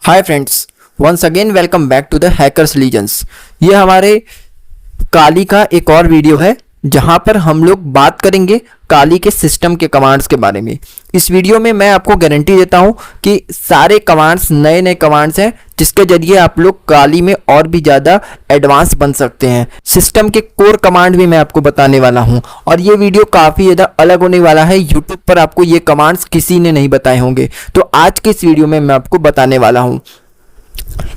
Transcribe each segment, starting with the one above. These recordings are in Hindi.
Hi friends, once again welcome back to the hackers legends. ये हमारे काली का एक और वीडियो है जहां पर हम लोग बात करेंगे काली के सिस्टम के कमांड्स के बारे में। इस वीडियो में मैं आपको गारंटी देता हूं कि सारे कमांड्स नए नए कमांड्स हैं जिसके जरिए आप लोग काली में और भी ज़्यादा एडवांस बन सकते हैं। सिस्टम के कोर कमांड भी मैं आपको बताने वाला हूं और ये वीडियो काफ़ी ज़्यादा अलग होने वाला है। यूट्यूब पर आपको ये कमांड्स किसी ने नहीं बताए होंगे, तो आज के इस वीडियो में मैं आपको बताने वाला हूं।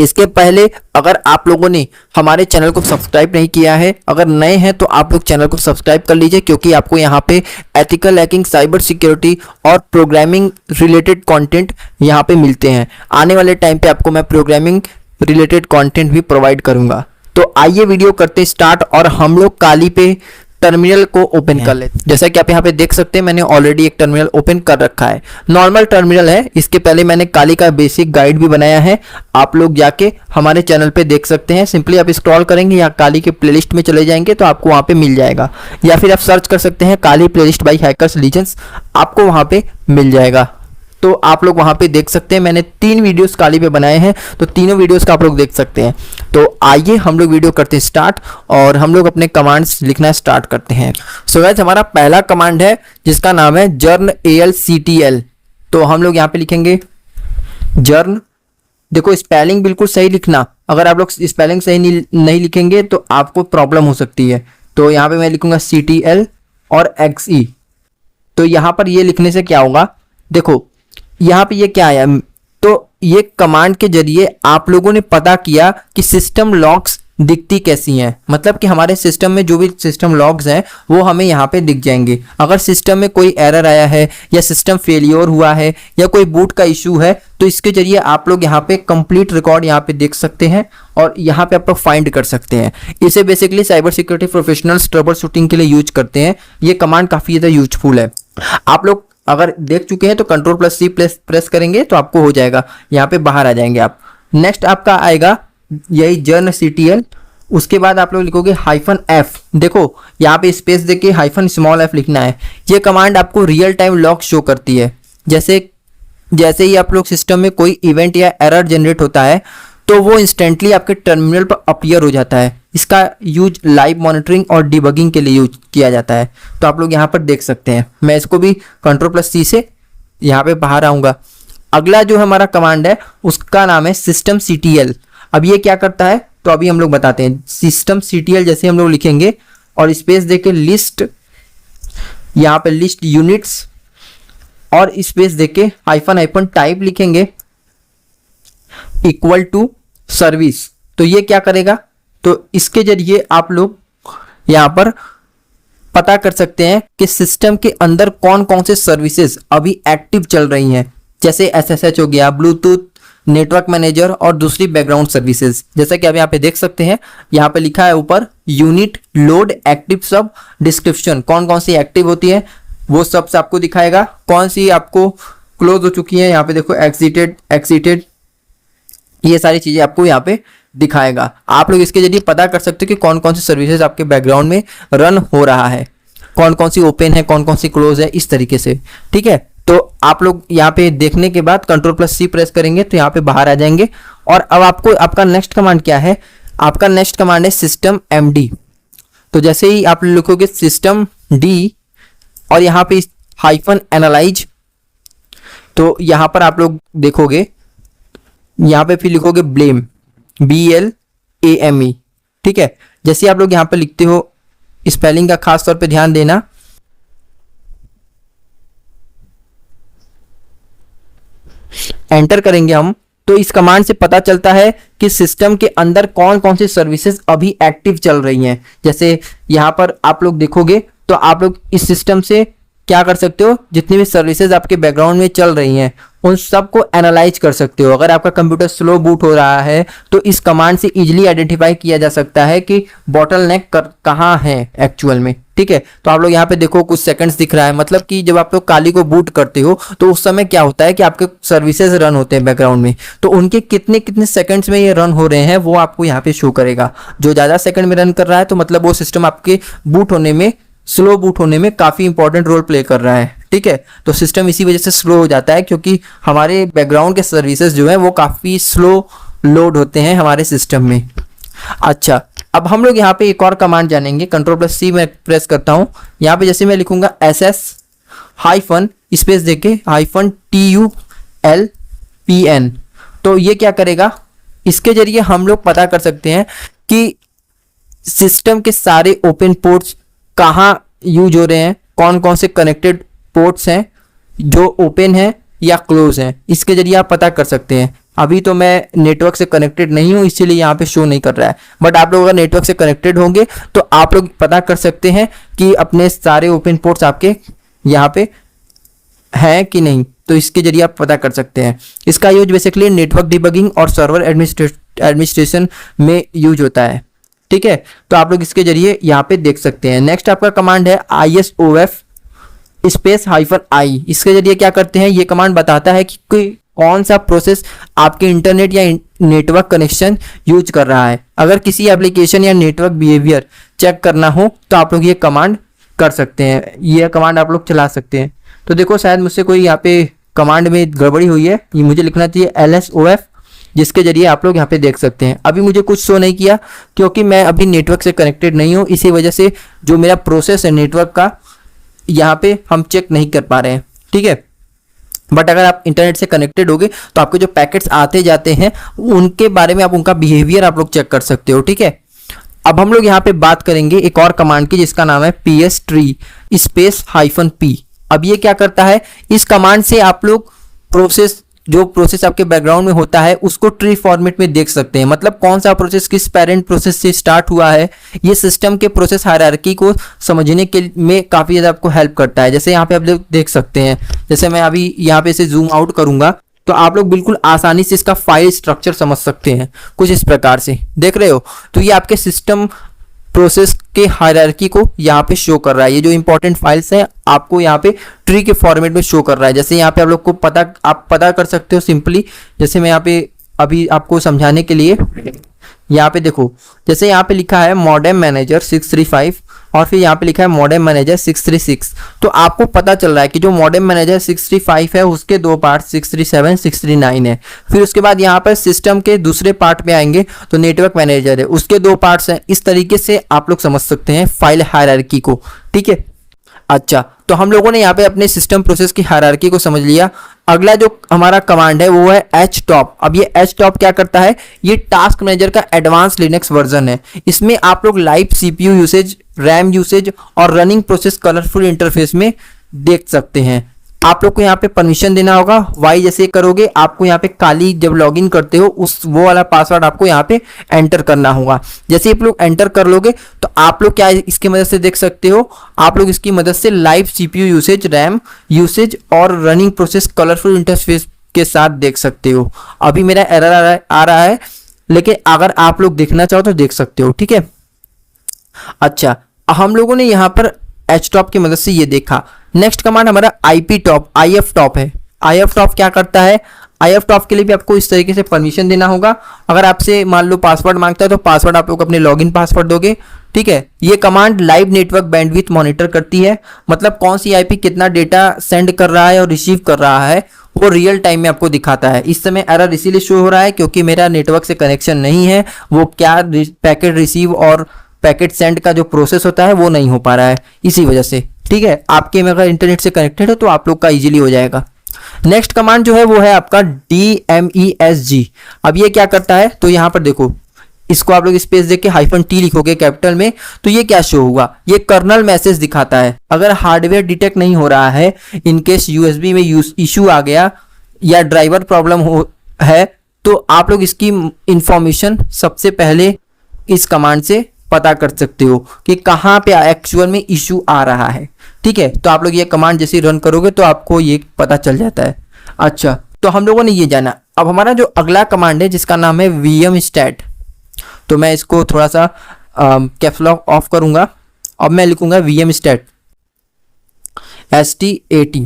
इसके पहले अगर आप लोगों ने हमारे चैनल को सब्सक्राइब नहीं किया है, अगर नए हैं तो आप लोग चैनल को सब्सक्राइब कर लीजिए, क्योंकि आपको यहाँ पे एथिकल हैकिंग, साइबर सिक्योरिटी और प्रोग्रामिंग रिलेटेड कंटेंट यहाँ पे मिलते हैं। आने वाले टाइम पे आपको मैं प्रोग्रामिंग रिलेटेड कंटेंट भी प्रोवाइड करूंगा। तो आइए वीडियो करते स्टार्ट और हम लोग काली पे टर्मिनल को ओपन कर लेते हैं। जैसा कि आप यहाँ पे देख सकते हैं, मैंने ऑलरेडी एक टर्मिनल ओपन कर रखा है। नॉर्मल टर्मिनल है। इसके पहले मैंने काली का बेसिक गाइड भी बनाया है, आप लोग जाके हमारे चैनल पे देख सकते हैं। सिंपली आप स्क्रॉल करेंगे या काली के प्लेलिस्ट में चले जाएंगे तो आपको वहाँ पे मिल जाएगा, या फिर आप सर्च कर सकते हैं काली प्लेलिस्ट बाई हैकर्स लीजेंड्स, आपको वहाँ पे मिल जाएगा। तो आप लोग वहाँ पे देख सकते हैं, मैंने 3 वीडियोस काली पे बनाए हैं, तो तीनों वीडियोस का आप लोग देख सकते हैं। तो आइए हम लोग वीडियो करते हैं स्टार्ट और हम लोग अपने कमांड्स लिखना स्टार्ट करते हैं। सो गाइस, हमारा पहला कमांड है जिसका नाम है जर्न ALCTL। तो हम लोग यहाँ पे लिखेंगे जर्न। देखो स्पेलिंग बिल्कुल सही लिखना, अगर आप लोग स्पेलिंग सही नहीं लिखेंगे तो आपको प्रॉब्लम हो सकती है। तो यहाँ पे मैं लिखूंगा CTL और XE। तो यहाँ पर ये लिखने से क्या होगा, देखो यहाँ पे ये क्या आया, तो ये कमांड के जरिए आप लोगों ने पता किया कि सिस्टम लॉग्स दिखती कैसी हैं। मतलब कि हमारे सिस्टम में जो भी सिस्टम लॉग्स हैं वो हमें यहाँ पे दिख जाएंगे। अगर सिस्टम में कोई एरर आया है या सिस्टम फेलियर हुआ है या कोई बूट का इशू है तो इसके जरिए आप लोग यहाँ पे कंप्लीट रिकॉर्ड यहाँ पे देख सकते हैं और यहाँ पे आप लोग फाइंड कर सकते हैं। इसे basically cyber security professionals trouble shooting के लिए यूज करते हैं। ये कमांड काफ़ी ज़्यादा यूजफुल है। आप लोग अगर देख चुके हैं तो Ctrl+C प्रेस करेंगे तो आपको हो जाएगा, यहाँ पे बाहर आ जाएंगे आप। नेक्स्ट आपका आएगा यही जर्न CTL। उसके बाद आप लोग लिखोगे -F। देखो यहाँ पे स्पेस देके -f लिखना है। ये कमांड आपको रियल टाइम लॉग शो करती है। जैसे ही आप लोग सिस्टम में कोई इवेंट या एरर जनरेट होता है तो वो इंस्टेंटली आपके टर्मिनल पर अपीयर हो जाता है। इसका यूज लाइव मॉनिटरिंग और डिबगिंग के लिए यूज किया जाता है। तो आप लोग यहाँ पर देख सकते हैं। मैं इसको भी Ctrl+C से यहाँ पे बाहर आऊँगा। अगला जो हमारा कमांड है उसका नाम है सिस्टम CTL। अब ये क्या करता है तो अभी हम लोग बताते हैं। सिस्टम CTL जैसे हम लोग लिखेंगे और स्पेस देके लिस्ट, यहाँ पे लिस्ट यूनिट्स और स्पेस देके हाइफन टाइप लिखेंगे इक्वल टू सर्विस। तो ये क्या करेगा, तो इसके जरिए आप लोग यहाँ पर पता कर सकते हैं कि सिस्टम के अंदर कौन कौन से सर्विसेज अभी एक्टिव चल रही हैं। जैसे SSH हो गया, ब्लूटूथ, नेटवर्क मैनेजर और दूसरी बैकग्राउंड सर्विसेज। जैसा कि आप यहाँ पे देख सकते हैं, यहाँ पे लिखा है ऊपर यूनिट लोड एक्टिव सब डिस्क्रिप्शन, कौन कौन सी एक्टिव होती है वो सब से आपको दिखाएगा। कौन सी आपको क्लोज हो चुकी है, यहाँ पे देखो एक्सिटेड, ये सारी चीजें आपको यहाँ पे दिखाएगा। आप लोग इसके जरिए पता कर सकते हो कि कौन कौन सी सर्विसेज आपके बैकग्राउंड में रन हो रहा है, कौन कौन सी ओपन है, कौन कौन सी क्लोज है, इस तरीके से। ठीक है, तो आप लोग यहाँ पे देखने के बाद Ctrl+C प्रेस करेंगे तो यहाँ पे बाहर आ जाएंगे। और अब आपका नेक्स्ट कमांड क्या है, आपका नेक्स्ट कमांड है सिस्टम MD। तो जैसे ही आप लिखोगे सिस्टम D और यहाँ पे -analyze, तो यहाँ पर आप लोग देखोगे, यहाँ पे फिर लिखोगे ब्लेम, BLAME। ठीक है, जैसे आप लोग यहाँ पे लिखते हो, स्पेलिंग का खास तौर पे ध्यान देना। एंटर करेंगे हम तो इस कमांड से पता चलता है कि सिस्टम के अंदर कौन कौन सी सर्विसेज अभी एक्टिव चल रही हैं। जैसे यहाँ पर आप लोग देखोगे तो आप लोग इस सिस्टम से क्या कर सकते हो, जितनी भी सर्विसेज आपके बैकग्राउंड में चल रही हैं उन सबको एनालाइज कर सकते हो। अगर आपका कंप्यूटर स्लो बूट हो रहा है तो इस कमांड से इजीली आइडेंटिफाई किया जा सकता है कि बॉटलनेक कहाँ है एक्चुअल में। ठीक है, तो आप लोग यहाँ पे देखो कुछ सेकंड्स दिख रहा है, मतलब कि जब आप लोग काली को बूट करते हो तो उस समय क्या होता है कि आपके सर्विसेज रन होते हैं बैकग्राउंड में, तो उनके कितने कितने सेकंड्स में ये रन हो रहे हैं वो आपको यहाँ पे शो करेगा। जो ज़्यादा सेकंड में रन कर रहा है तो मतलब वो सिस्टम आपके बूट होने में स्लो बूट होने में काफ़ी इंपॉर्टेंट रोल प्ले कर रहा है। ठीक है, तो सिस्टम इसी वजह से स्लो हो जाता है क्योंकि हमारे बैकग्राउंड के सर्विसेज जो है वो काफ़ी स्लो लोड होते हैं हमारे सिस्टम में। अच्छा, अब हम लोग यहाँ पे एक और कमांड जानेंगे। Ctrl+C मैं प्रेस करता हूँ। यहाँ पे जैसे मैं लिखूंगा SS हाइफन स्पेस देके -TULPN, तो ये क्या करेगा, इसके जरिए हम लोग पता कर सकते हैं कि सिस्टम के सारे ओपन पोर्ट्स कहाँ यूज हो रहे हैं, कौन कौन से कनेक्टेड पोर्ट्स हैं जो ओपन हैं या क्लोज हैं। इसके जरिए आप पता कर सकते हैं। अभी तो मैं नेटवर्क से कनेक्टेड नहीं हूँ इसीलिए यहाँ पे शो नहीं कर रहा है, बट आप लोग अगर नेटवर्क से कनेक्टेड होंगे तो आप लोग पता कर सकते हैं कि अपने सारे ओपन पोर्ट्स आपके यहाँ पे हैं कि नहीं, तो इसके जरिए आप पता कर सकते हैं। इसका यूज बेसिकली नेटवर्क डिबगिंग और सर्वर एडमिनिस्ट्रेशन में यूज होता है। ठीक है, तो आप लोग इसके जरिए यहाँ पे देख सकते हैं। नेक्स्ट आपका कमांड है ISOF स्पेस -I। इसके जरिए क्या करते हैं, ये कमांड बताता है कि कोई कौन सा प्रोसेस आपके इंटरनेट या नेटवर्क कनेक्शन यूज कर रहा है। अगर किसी एप्लीकेशन या नेटवर्क बिहेवियर चेक करना हो तो आप लोग ये कमांड कर सकते हैं, ये कमांड आप लोग चला सकते हैं। तो देखो शायद मुझसे कोई यहाँ पे कमांड में गड़बड़ी हुई है, ये मुझे लिखना चाहिए LSOF, जिसके जरिए आप लोग यहाँ पे देख सकते हैं। अभी मुझे कुछ शो नहीं किया क्योंकि मैं अभी नेटवर्क से कनेक्टेड नहीं हूँ, इसी वजह से जो मेरा प्रोसेस है नेटवर्क का यहाँ पे हम चेक नहीं कर पा रहे हैं। ठीक है, बट अगर आप इंटरनेट से कनेक्टेड होगे तो आपके जो पैकेट्स आते जाते हैं उनके बारे में आप उनका बिहेवियर आप लोग चेक कर सकते हो। ठीक है, अब हम लोग यहाँ पे बात करेंगे एक और कमांड की जिसका नाम है PS-tree स्पेस -P। अब ये क्या करता है, इस कमांड से आप लोग जो प्रोसेस आपके बैकग्राउंड में होता है उसको ट्री फॉर्मेट में देख सकते हैं। मतलब कौन सा प्रोसेस किस पेरेंट प्रोसेस से स्टार्ट हुआ है, ये सिस्टम के प्रोसेस हायरार्की को समझने के में काफ़ी ज़्यादा आपको हेल्प करता है। जैसे यहाँ पे आप लोग देख सकते हैं, जैसे मैं अभी यहाँ पे इसे जूम आउट करूंगा तो आप लोग बिल्कुल आसानी से इसका फाइल स्ट्रक्चर समझ सकते हैं, कुछ इस प्रकार से देख रहे हो। तो ये आपके सिस्टम प्रोसेस के हायरार्की को यहाँ पे शो कर रहा है। ये जो इंपॉर्टेंट फाइल्स हैं आपको यहाँ पे ट्री के फॉर्मेट में शो कर रहा है। जैसे यहाँ पे आप लोग को आप पता कर सकते हो सिंपली, जैसे मैं यहाँ पे अभी आपको समझाने के लिए यहाँ पे देखो, जैसे यहाँ पे लिखा है मॉडेम मैनेजर 635 और फिर यहाँ पे लिखा है मॉडेम मैनेजर 636। तो आपको पता चल रहा है कि जो मॉडेम मैनेजर 635 है उसके दो पार्ट 637 639 है। फिर उसके बाद यहाँ पर सिस्टम के दूसरे पार्ट में आएंगे तो नेटवर्क मैनेजर है, उसके दो पार्ट्स हैं। इस तरीके से आप लोग समझ सकते हैं फाइल हायरार्की को। ठीक है, अच्छा, तो हम लोगों ने यहाँ पे अपने सिस्टम प्रोसेस की हायरार्की को समझ लिया। अगला जो हमारा कमांड है वो है htop। अब ये htop क्या करता है, ये टास्क मैनेजर का एडवांस लिनक्स वर्जन है। इसमें आप लोग live CPU usage, RAM usage और रनिंग प्रोसेस कलरफुल इंटरफेस में देख सकते हैं। आप लोग को यहाँ पे परमिशन देना होगा। वाई जैसे करोगे आपको यहाँ पे काली जब लॉगिन करते हो वो वाला पासवर्ड आपको यहाँ पे एंटर करना होगा। जैसे आप लोग एंटर कर लोगे तो आप लोग क्या इसकी मदद से देख सकते हो, आप लोग इसकी मदद से live CPU usage, RAM usage और रनिंग प्रोसेस कलरफुल इंटरफेस के साथ देख सकते हो। अभी मेरा एरर आ रहा है लेकिन अगर आप लोग देखना चाहो तो देख सकते हो। ठीक है, अच्छा, हम लोगों ने यहाँ पर htop की मदद से ये देखा। नेक्स्ट कमांड हमारा IPtop IFtop है। IFtop क्या करता है, IFtop के लिए भी आपको इस तरीके से परमिशन देना होगा। अगर आपसे मान लो पासवर्ड मांगता है तो पासवर्ड आप लोग अपने लॉगिन पासवर्ड दोगे। ठीक है, ये command live network bandwidth monitor करती है, मतलब कौन सी IP कितना डेटा सेंड कर रहा है और रिसीव कर रहा है वो रियल टाइम में आपको दिखाता है। इस समय एरर इसीलिए शो हो रहा है क्योंकि मेरा नेटवर्क से कनेक्शन नहीं है, वो क्या पैकेट रिसीव और पैकेट सेंड का जो प्रोसेस होता है वो नहीं हो पा रहा है इसी वजह से। ठीक है, आपके में अगर इंटरनेट से कनेक्टेड हो तो आप लोग का इजीली हो जाएगा। नेक्स्ट कमांड जो है वो है आपका DMESG। अब ये क्या करता है, तो यहाँ पर देखो, इसको आप लोग स्पेस देके -T लिखोगे कैपिटल में तो ये क्या शो होगा, ये कर्नल मैसेज दिखाता है। अगर हार्डवेयर डिटेक्ट नहीं हो रहा है, इनकेस USB में इशू आ गया या ड्राइवर प्रॉब्लम है तो आप लोग इसकी इंफॉर्मेशन सबसे पहले इस कमांड से पता कर सकते हो कि कहाँ पे एक्चुअल में इशू आ रहा है। ठीक है, तो आप लोग ये कमांड जैसे रन करोगे तो आपको ये पता चल जाता है। अच्छा, तो हम लोगों ने ये जाना। अब हमारा जो अगला कमांड है जिसका नाम है vmstat, तो मैं इसको थोड़ा सा कैप्स लॉक ऑफ करूंगा। अब मैं लिखूंगा vmstat STAT।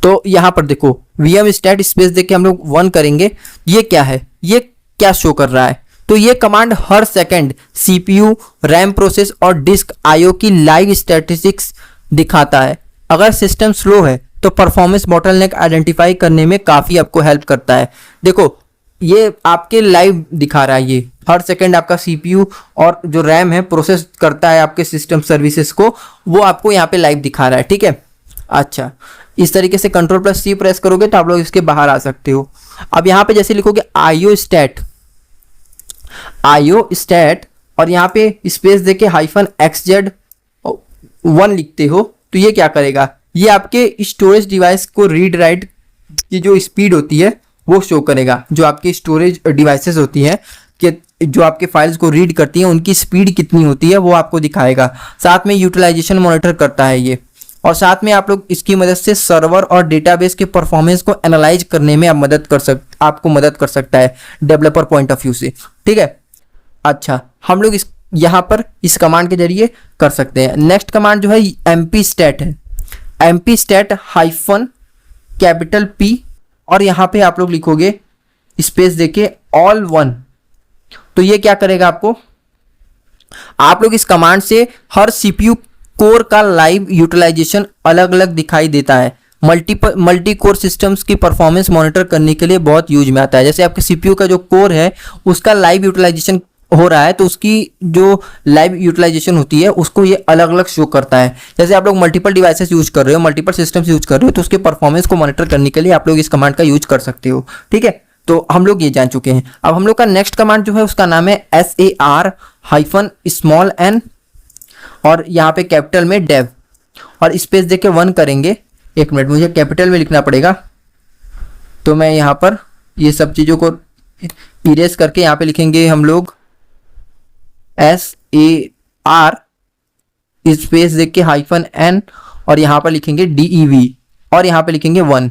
तो यहाँ पर देखो vmstat स्पेस देके हम लोग 1 करेंगे। ये क्या है, ये क्या शो कर रहा है, तो ये कमांड हर सेकंड CPU, रैम प्रोसेस और डिस्क IO की लाइव स्टैटिस्टिक्स दिखाता है। अगर सिस्टम स्लो है तो परफॉर्मेंस बॉटलनेक आइडेंटिफाई करने में काफ़ी आपको हेल्प करता है। देखो ये आपके लाइव दिखा रहा है, ये हर सेकंड आपका CPU और जो रैम है प्रोसेस करता है आपके सिस्टम सर्विसेज को, वो आपको यहाँ पे लाइव दिखा रहा है। ठीक है, अच्छा इस तरीके से Ctrl+C प्रेस करोगे तो आप लोग इसके बाहर आ सकते हो। अब यहाँ पे जैसे लिखोगे IO स्टैट और यहाँ पे स्पेस देके -XZ1 लिखते हो तो ये क्या करेगा, ये आपके स्टोरेज डिवाइस को रीड राइट की जो स्पीड होती है वो शो करेगा। जो आपकी स्टोरेज डिवाइसेस होती हैं कि जो आपके फाइल्स को रीड करती हैं उनकी स्पीड कितनी होती है वो आपको दिखाएगा। साथ में यूटिलाइजेशन मॉनिटर करता है ये, और साथ में आप लोग इसकी मदद से सर्वर और डेटाबेस के परफॉर्मेंस को एनालाइज करने में आपको मदद कर सकता है डेवलपर पॉइंट ऑफ व्यू से। ठीक है, अच्छा हम लोग यहाँ पर इस कमांड के जरिए कर सकते हैं। नेक्स्ट कमांड जो है MP stat है, MP stat -P और यहाँ पे आप लोग लिखोगे स्पेस देके all 1। तो ये क्या करेगा आपको, आप लोग इस कमांड से हर CPU कोर का लाइव यूटिलाइजेशन अलग अलग दिखाई देता है। मल्टी कोर सिस्टम्स की परफॉर्मेंस मॉनिटर करने के लिए बहुत यूज में आता है। जैसे आपके CPU का जो कोर है उसका लाइव यूटिलाइजेशन हो रहा है तो उसकी जो लाइव यूटिलाइजेशन होती है उसको ये अलग अलग शो करता है। जैसे आप लोग मल्टीपल डिवाइसेस यूज कर रहे हो, मल्टीपल सिस्टम्स यूज कर रहे हो तो उसके परफॉर्मेंस को मॉनिटर करने के लिए आप लोग इस कमांड का यूज कर सकते हो। ठीक है, तो हम लोग ये जान चुके हैं। अब हम लोग का नेक्स्ट कमांड जो है उसका नाम है SAR-n और यहाँ पे कैपिटल में डेव और स्पेस देके 1 करेंगे। एक मिनट, मुझे कैपिटल में लिखना पड़ेगा तो मैं यहाँ पर ये सब चीज़ों को इरेज करके यहाँ पे लिखेंगे हम लोग SAR स्पेस देख के -n और यहाँ पर लिखेंगे DEV और यहाँ पे लिखेंगे 1।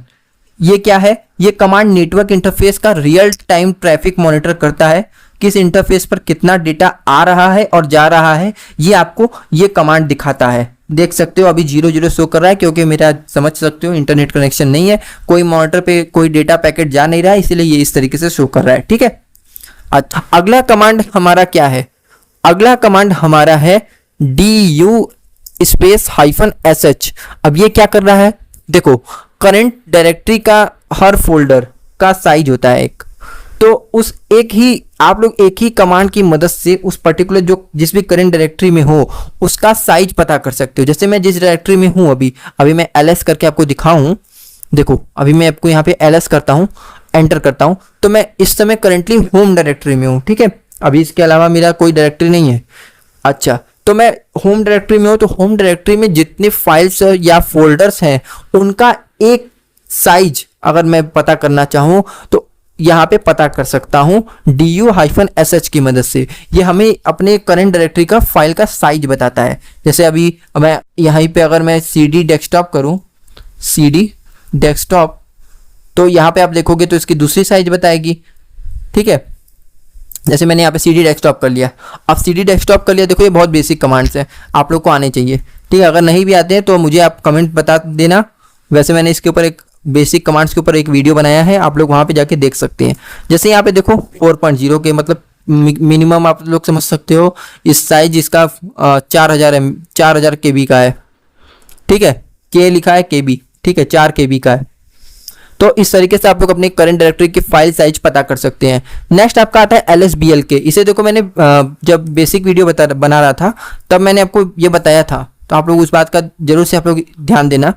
ये क्या है, ये कमांड नेटवर्क इंटरफेस का रियल टाइम ट्रैफिक मॉनिटर करता है, किस इंटरफेस पर कितना डेटा आ रहा है और जा रहा है ये आपको ये कमांड दिखाता है। देख सकते हो अभी 00 शो कर रहा है क्योंकि मेरा समझ सकते हो इंटरनेट कनेक्शन नहीं है, कोई मॉनिटर पे कोई डेटा पैकेट जा नहीं रहा है, इसलिए ये इस तरीके से शो कर रहा है। ठीक है, अच्छा अगला कमांड हमारा क्या है, अगला कमांड हमारा है DU स्पेस -sh। अब ये क्या कर रहा है, देखो करंट डायरेक्टरी का हर फोल्डर का साइज होता है एक, तो उस एक ही आप लोग एक ही कमांड की मदद से उस पर्टिकुलर जो जिस भी करंट डायरेक्टरी में हो उसका साइज पता कर सकते हो। जैसे मैं जिस डायरेक्टरी में हूँ अभी मैं ls करके आपको दिखाऊं, देखो अभी मैं आपको यहाँ पे ls करता हूँ, एंटर करता हूँ तो मैं इस समय करेंटली होम डायरेक्टरी में हूँ। ठीक है, अभी इसके अलावा मेरा कोई डायरेक्टरी नहीं है। अच्छा तो मैं होम डायरेक्टरी में हूँ तो होम डायरेक्टरी में जितने फाइल्स या फोल्डर्स हैं उनका एक साइज अगर मैं पता करना चाहूँ तो यहाँ पे पता कर सकता हूँ DU-sh की मदद से। ये हमें अपने करंट डायरेक्टरी का फाइल का साइज बताता है। जैसे अभी मैं यहीं पे अगर मैं CD डेस्कटॉप करूँ, CD डेस्कटॉप, तो यहाँ पे आप देखोगे तो इसकी दूसरी साइज बताएगी। ठीक है, जैसे मैंने यहाँ पे CD डेस्कटॉप कर लिया। अब CD डेस्कटॉप कर लिया, देखो ये बहुत बेसिक कमांड्स हैं, आप लोग को आने चाहिए। ठीक है, अगर नहीं भी आते हैं तो मुझे आप कमेंट बता देना। वैसे मैंने इसके ऊपर एक बेसिक कमांड्स के ऊपर एक वीडियो बनाया है, आप लोग वहाँ पे जाके देख सकते हैं। जैसे यहाँ पे देखो 4.0 के मतलब मिनिमम आप लोग समझ सकते हो इस साइज इसका 4000 KB का है। ठीक है, K लिखा है KB, ठीक है 4 KB का है। तो इस तरीके से आप लोग अपने करंट डायरेक्टरी की फाइल साइज पता कर सकते हैं। नेक्स्ट आपका आता है LSBLK। इसे देखो मैंने जब बेसिक वीडियो बना रहा था तब मैंने आपको ये बताया था, तो आप लोग उस बात का जरूर से आप लोग ध्यान देना।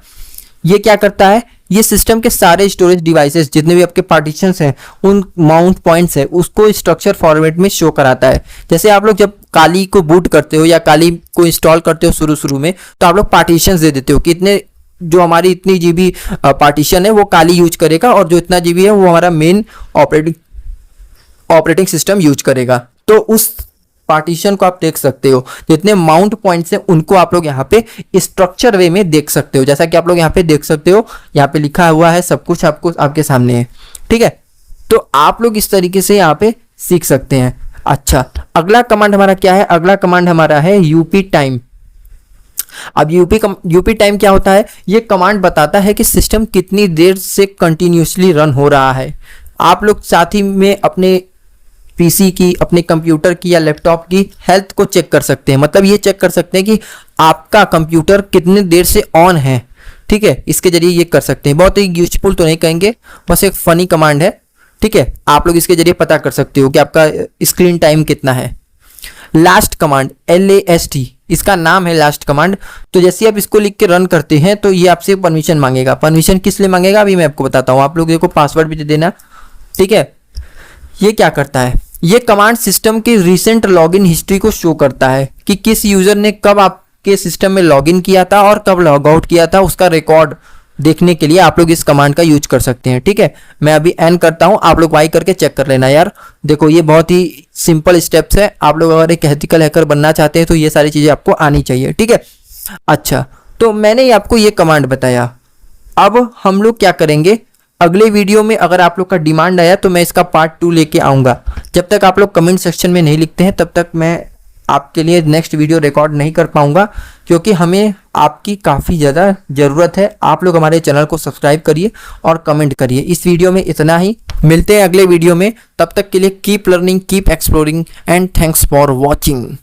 ये क्या करता है, ये सिस्टम के सारे स्टोरेज डिवाइसेस जितने भी आपके पार्टीशंस हैं उन माउंट पॉइंट्स है उसको स्ट्रक्चर फॉर्मेट में शो कराता है। जैसे आप लोग जब काली को बूट करते हो या काली को इंस्टॉल करते हो शुरू में तो आप लोग पार्टीशंस दे देते हो कि इतने जो हमारी इतनी GB पार्टीशन है वो काली यूज करेगा और जो इतना GB है वो हमारा मेन ऑपरेटिंग सिस्टम यूज करेगा। तो उस पार्टीशन को आप देख सकते हो, जितने माउंट पॉइंट्स हैं उनको आप लोग यहाँ पे स्ट्रक्चर वे में देख सकते हो। जैसा कि आप लोग यहाँ पे देख सकते हो, यहाँ पे लिखा हुआ है, सब कुछ आपको आपके सामने है। ठीक है, तो आप लोग इस तरीके से यहाँ पे सीख सकते हैं। अच्छा अगला कमांड हमारा क्या है, अगला कमांड हमारा है UP टाइम। अब यूपी टाइम क्या होता है, ये कमांड बताता है कि सिस्टम कितनी देर से कंटिन्यूसली रन हो रहा है। आप लोग साथ ही में अपने पीसी की, अपने कंप्यूटर की या लैपटॉप की हेल्थ को चेक कर सकते हैं। मतलब ये चेक कर सकते हैं कि आपका कंप्यूटर कितनी देर से ऑन है, ठीक है, इसके जरिए ये कर सकते हैं। बहुत ही यूजफुल तो नहीं कहेंगे, बस एक फनी कमांड है, ठीक है। आप लोग इसके जरिए पता कर सकते हो कि आपका स्क्रीन टाइम कितना है। लास्ट कमांड LAST, इसका नाम है लास्ट कमांड। तो जैसे आप इसको लिख के रन करते हैं तो ये आपसे परमिशन मांगेगा। परमिशन किस लिए मांगेगा अभी मैं आपको बताता हूँ। आप लोग देखो पासवर्ड भी दे देना, ठीक है। ये क्या करता है, ये कमांड सिस्टम की रिसेंट लॉगिन हिस्ट्री को शो करता है कि किस यूजर ने कब आपके सिस्टम में लॉगिन किया था और कब लॉग आउट किया था, उसका रिकॉर्ड देखने के लिए आप लोग इस कमांड का यूज कर सकते हैं, ठीक है। मैं अभी एन करता हूं, आप लोग वाई करके चेक कर लेना यार। देखो ये बहुत ही सिंपल स्टेप्स है। आप लोग अगर एक एथिकल हैकर बनना चाहते हैं तो ये सारी चीजें आपको आनी चाहिए, ठीक है। अच्छा, तो मैंने आपको ये कमांड बताया। अब हम लोग क्या करेंगे, अगले वीडियो में अगर आप लोग का डिमांड आया तो मैं इसका पार्ट 2 लेके आऊँगा। जब तक आप लोग कमेंट सेक्शन में नहीं लिखते हैं तब तक मैं आपके लिए नेक्स्ट वीडियो रिकॉर्ड नहीं कर पाऊँगा, क्योंकि हमें आपकी काफ़ी ज़्यादा ज़रूरत है। आप लोग हमारे चैनल को सब्सक्राइब करिए और कमेंट करिए। इस वीडियो में इतना ही, मिलते हैं अगले वीडियो में। तब तक के लिए keep learning, keep exploring and thanks for watching.